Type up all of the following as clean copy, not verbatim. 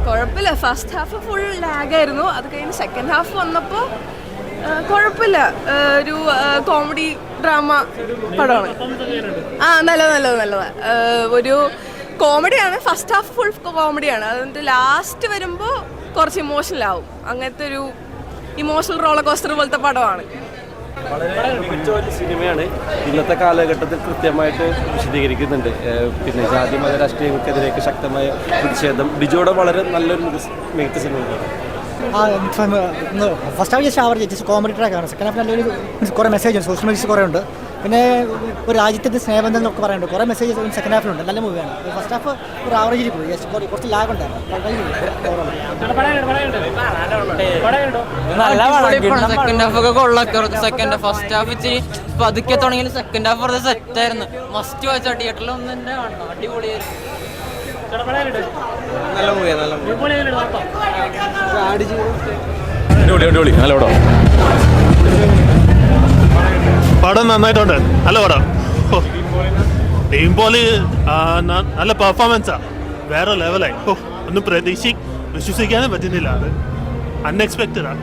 കുഴപ്പമില്ല. First half full ലാഗായിരുന്നു. അത് കഴിഞ്ഞ് സെക്കൻഡ് ഹാഫ് വന്നപ്പോൾ കുഴപ്പമില്ല. ഒരു കോമഡി ഡ്രാമ പടമാണ്. നല്ലതാ. ഒരു കോമഡിയാണ്. ഫസ്റ്റ് ഹാഫ് ഫുൾ കോമഡിയാണ്. അതുകൊണ്ട് ലാസ്റ്റ് വരുമ്പോൾ കുറച്ച് ഇമോഷണൽ ആവും. അങ്ങനത്തെ ഒരു ഇമോഷണൽ റോളർ കോസ്റ്റർ പോലത്തെ പടമാണ്. വളരെ മികച്ച ഒരു സിനിമയാണ്. ഇന്നത്തെ കാലഘട്ടത്തിൽ കൃത്യമായിട്ട് വിശദീകരിക്കുന്നുണ്ട്. പിന്നെ ജാതി മത രാഷ്ട്രീയങ്ങൾക്കെതിരെയൊക്കെ ശക്തമായ പ്രതിഷേധം. ഡിജോയുടെ വളരെ നല്ലൊരു മികച്ച സിനിമയാണ്. ഫസ്റ്റ് ഹാഫ് ജസ്റ്റ് കോമഡി ട്രാക്കാണ്. സെക്കൻഡ് ഹാഫ് നല്ലൊരു കുറേ മെസ്സേജ് സോഷ്യൽ മെസ്സേജ് കുറേ ഉണ്ട്. പിന്നെ ഒരു രാജ്യത്തിൻ്റെ സ്നേഹബന്ധം എന്നൊക്കെ പറയുന്നുണ്ട്. കുറേ മെസ്സേജസ് സെക്കൻഡ് ഹാഫിലുണ്ട്. നല്ല മൂവിയാണ്. ഫസ്റ്റ് ഹാഫ് ഒരു ആവറേജിൽ പോയി. ജസ്റ്റ് കുറച്ച് ലാഗ് ഉണ്ടായിരുന്നു. സെക്കൻഡ് ഹാഫ് ഒക്കെ കൊള്ളാം. സെക്കൻഡ് ഫസ്റ്റ് ഹാഫ് ഇച്ചിരി പതുക്കെ തുടങ്ങിയാലും സെക്കൻഡ് ഹാഫ് വെറുതെ സെറ്റായിരുന്നു. മസ്റ്റ് വാച്ച് തിയേറ്ററിൽ ഒന്നും തന്നെ കാണണം. അടിപൊളിയായിരുന്നു. നല്ല മൂവിയാണ്. നല്ല പടം. പടം നന്നായിട്ടുണ്ട്. നല്ല പടം. ടീം പോളി നല്ല പെർഫോമൻസാ. വേറെ ലെവലായി. ഒന്നും വിശ്വസിക്കാനും പറ്റുന്നില്ല. അത് അൺഎക്സ്പെക്റ്റഡാണ്.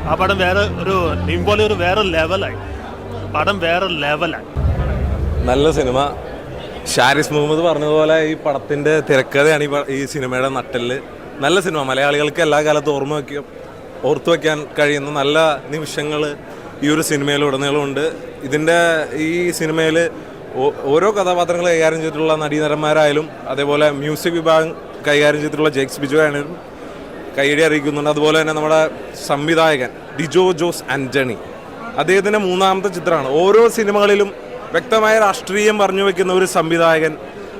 ആ പടം വേറെ ഒരു ടീം പോളി ഒരു വേറെ ലെവലായി. പടം വേറെ ലെവലായി. നല്ല സിനിമ. ഷാരിസ് മുഹമ്മദ് പറഞ്ഞതുപോലെ ഈ പടത്തിൻ്റെ തിരക്കഥയാണ് ഈ സിനിമയുടെ നട്ടെല്ല്. നല്ല സിനിമ. മലയാളികൾക്ക് എല്ലാ കാലത്തും ഓർത്തു വയ്ക്കാൻ കഴിയുന്ന നല്ല നിമിഷങ്ങൾ ഈ ഒരു സിനിമയിലുടനീളമുണ്ട്. ഈ സിനിമയിൽ ഓരോ കഥാപാത്രങ്ങൾ കൈകാര്യം ചെയ്തിട്ടുള്ള നടീനടന്മാരായാലും അതേപോലെ മ്യൂസിക് വിഭാഗം കൈകാര്യം ചെയ്തിട്ടുള്ള ജെക്സ് ബിജോ ആണെങ്കിലും കൈയടി അറിയിക്കുന്നുണ്ട്. അതുപോലെ തന്നെ നമ്മുടെ സംവിധായകൻ ഡിജോ ജോസ് ആൻ്റണി, അദ്ദേഹത്തിൻ്റെ മൂന്നാമത്തെ ചിത്രമാണ്. ഓരോ സിനിമകളിലും വ്യക്തമായ രാഷ്ട്രീയം പറഞ്ഞു വയ്ക്കുന്ന ഒരു സംവിധായകൻ.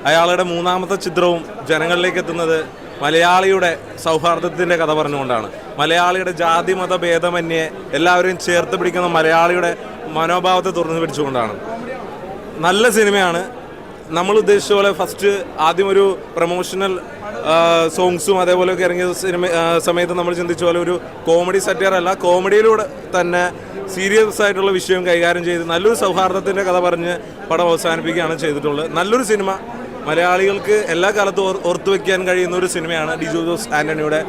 അയാളുടെ മൂന്നാമത്തെ ചിത്രവും ജനങ്ങളിലേക്ക് എത്തുന്നത് മലയാളിയുടെ സൗഹാർദ്ദത്തിൻ്റെ കഥ പറഞ്ഞുകൊണ്ടാണ്. മലയാളിയുടെ ജാതി മത ഭേദമന്യേ എല്ലാവരെയും ചേർത്ത് പിടിക്കുന്ന മലയാളിയുടെ മനോഭാവത്തെ തുറന്നു പിടിച്ചുകൊണ്ടാണ്. നല്ല സിനിമയാണ്. നമ്മൾ ഉദ്ദേശിച്ച പോലെ ഫസ്റ്റ് ആദ്യം ഒരു പ്രൊമോഷണൽ സോങ്സും അതേപോലെയൊക്കെ ഇറങ്ങിയ സമയത്ത് നമ്മൾ ചിന്തിച്ച പോലെ ഒരു കോമഡി സറ്റയർ അല്ല. കോമഡിയിലൂടെ തന്നെ സീരിയസ് ആയിട്ടുള്ള വിഷയം കൈകാര്യം ചെയ്ത് നല്ലൊരു സൗഹാർദ്ദത്തിൻ്റെ കഥ പറഞ്ഞ് പടം അവസാനിപ്പിക്കുകയാണ് ചെയ്തിട്ടുള്ളത്. നല്ലൊരു സിനിമ. മലയാളികൾക്ക് എല്ലാ കാലത്തും ഓർത്തു വയ്ക്കാൻ കഴിയുന്ന ഒരു സിനിമയാണ് ഡിജോ ജോസ് ആൻ്റണിയുടെ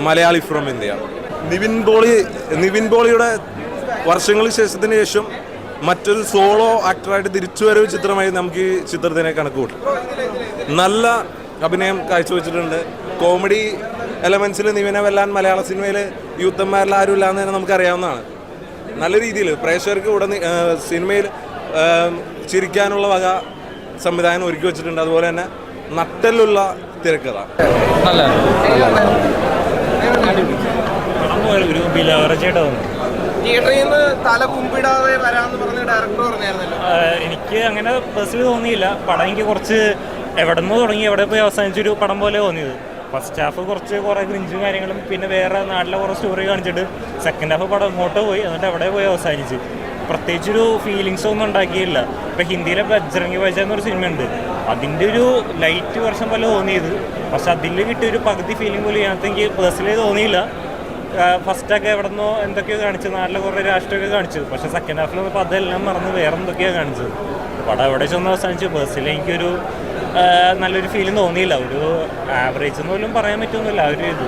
മലയാളി ഫ്രം ഇന്ത്യ. നിവിൻ പോളിയുടെ വർഷങ്ങൾക്ക് ശേഷം മറ്റൊരു സോളോ ആക്ടറായിട്ട് തിരിച്ചുവരവ് ചിത്രമായി നമുക്ക് ഈ ചിത്രത്തിനെ കണക്കുകൂട്ടും. നല്ല അഭിനയം കാഴ്ചവെച്ചിട്ടുണ്ട്. കോമഡി എലമെൻസിൽ നിവിനെ വെല്ലാൻ മലയാള സിനിമയിൽ യൂത്തന്മാരിൽ ആരും ഇല്ലാന്ന് തന്നെ നമുക്കറിയാവുന്നതാണ്. നല്ല രീതിയിൽ പ്രേക്ഷകർക്ക് സിനിമയിൽ ചിരിക്കാനുള്ള വക സംവിധാനം ഒരുക്കി വെച്ചിട്ടുണ്ട്. അതുപോലെ തന്നെ നട്ടലുള്ള തിരക്കഥ. തിയേറ്ററിൽ നിന്ന് തല കുമ്പിടാതെ വരാമെന്ന് പറഞ്ഞ ഡയറക്ടർ പറഞ്ഞായിരുന്നല്ലോ. എനിക്ക് അങ്ങനെ പേഴ്സണലി തോന്നിയില്ല. പടം എനിക്ക് കുറച്ച് എവിടെ നിന്ന് തുടങ്ങി എവിടെ പോയി അവസാനിച്ചൊരു പടം പോലെ തോന്നിയത്. ഫസ്റ്റ് ഹാഫ് കുറേ ക്രിഞ്ചും കാര്യങ്ങളും പിന്നെ വേറെ നാട്ടിലെ കുറേ സ്റ്റോറി കാണിച്ചിട്ട് സെക്കൻഡ് ഹാഫ് പടം ഇങ്ങോട്ട് പോയി എന്നിട്ട് എവിടെ പോയി അവസാനിച്ച് പ്രത്യേകിച്ചൊരു ഫീലിങ്സ് ഒന്നും ഉണ്ടാക്കിയില്ല. ഇപ്പം ഹിന്ദിയിലെ ബജ്രംഗി ഭായ്ജ എന്നൊരു സിനിമയുണ്ട്. അതിൻ്റെ ഒരു ലൈറ്റ് വെർഷൻ പോലെ തോന്നിയത്. പക്ഷെ അതിൽ കിട്ടിയൊരു പകുതി ഫീലിംഗ് പോലും ഇതിനകത്ത് എനിക്ക് പേഴ്സണലി തോന്നിയില്ല. ഫസ്റ്റൊക്കെ എവിടെ നിന്നോ എന്തൊക്കെയോ കാണിച്ചു, നാട്ടിലെ കുറേ രാഷ്ട്രീയമൊക്കെ കാണിച്ചു. പക്ഷേ സെക്കൻഡ് ഹാഫിൽ വന്നപ്പോൾ അതെല്ലാം മറന്ന് വേറെ എന്തൊക്കെയാണ് കാണിച്ചത്. പടം എവിടെ ചെന്ന് അവസാനിച്ചു. പേഴ്സണലി എനിക്കൊരു നല്ലൊരു ഫീലിംഗ് തോന്നിയില്ല. ഒരു ആവറേജ് എന്ന് പോലും പറയാൻ പറ്റുന്നില്ല ആ ഒരു ഇത്.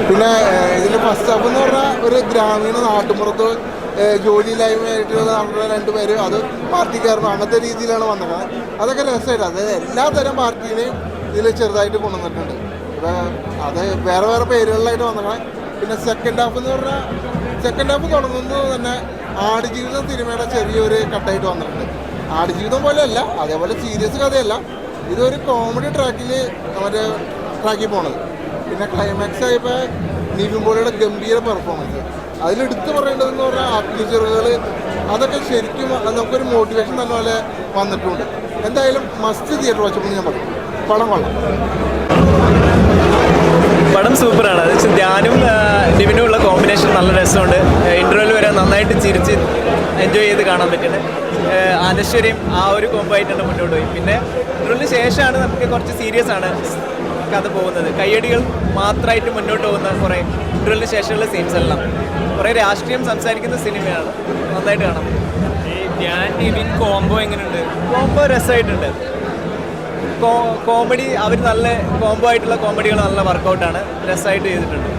പിന്നെ ഇതിൻ്റെ ഫസ്റ്റ് ഹാഫ് എന്ന് പറഞ്ഞാൽ ഒരു ഗ്രാമീണ നാട്ടുമ്പുറത്ത് ജോലിയില്ലായ്മയായിട്ട് നമ്മുടെ രണ്ടുപേര് അത് പാർട്ടിക്കാരനോ അങ്ങനത്തെ രീതിയിലാണ് വന്നത്. അതൊക്കെ രസമായിട്ട് അതായത് എല്ലാ തരം പാർട്ടീനെയും ഇതിൽ ചെറുതായിട്ട് കൊണ്ടുവന്നിട്ടുണ്ട്. അത് വേറെ വേറെ പേരുകളിലായിട്ട് വന്നതാണ്. പിന്നെ സെക്കൻഡ് ഹാഫ് എന്ന് പറഞ്ഞാൽ സെക്കൻഡ് ഹാഫ് തുടങ്ങുന്നത് തന്നെ ആടുജീവിതം സിനിമയുടെ ചെറിയൊരു കട്ടായിട്ട് വന്നിട്ടുണ്ട്. ആടുജീവിതം പോലെയല്ല, അതേപോലെ സീരിയസ് കഥയല്ല. ഇതൊരു കോമഡി ട്രാക്കിൽ പോണത്. പിന്നെ ക്ലൈമാക്സ് ആയപ്പോൾ നിവിൻ പോളിയുടെ ഗംഭീര പെർഫോമൻസ്. അതിലെടുത്ത് പറയേണ്ടതെന്ന് പറഞ്ഞാൽ ആക്ടീച്ചറുകൾ അതൊക്കെ ശരിക്കും നമുക്കൊരു മോട്ടിവേഷൻ തന്നെ പോലെ വന്നിട്ടുണ്ട്. എന്തായാലും മസ്റ്റ് തിയേറ്റർ വാച്ചപ്പോൾ ഞാൻ പറയും. പടം കൊള്ളാം. പടം സൂപ്പറാണ്. അത് വെച്ചാൽ ധ്യാനും നിവിനുമുള്ള കോമ്പിനേഷൻ നല്ല രസമുണ്ട്. ഇൻ്റർവെൽ വരെ നന്നായിട്ട് ചിരിച്ച് എൻജോയ് ചെയ്ത് കാണാൻ പറ്റുന്നത്. അനശ്വരയും ആ ഒരു കോംബോ ആയിട്ടാണ് മുന്നോട്ട് പോയി. പിന്നെ ഇൻ്റർവെല്ലിന് ശേഷമാണ് നമുക്ക് കുറച്ച് സീരിയസ് ആണ് കഥ പോകുന്നത്. കയ്യടികൾ മാത്രമായിട്ട് മുന്നോട്ട് പോകുന്ന കുറേ ഇൻ്റർവെല്ലിന് ശേഷമുള്ള സീൻസ് എല്ലാം കുറേ രാഷ്ട്രീയം സംസാരിക്കുന്ന സിനിമയാണ്, നന്നായിട്ട് കാണാം. ഈ ഞാൻ നിവിൻ കോംബോ എങ്ങനെയുണ്ട്? കോംബോ രസമായിട്ടുണ്ട്. കോമഡി അവർ നല്ല കോംബോ ആയിട്ടുള്ള കോമഡികൾ നല്ല വർക്കൗട്ടാണ്, രസമായിട്ട് ചെയ്തിട്ടുണ്ട്.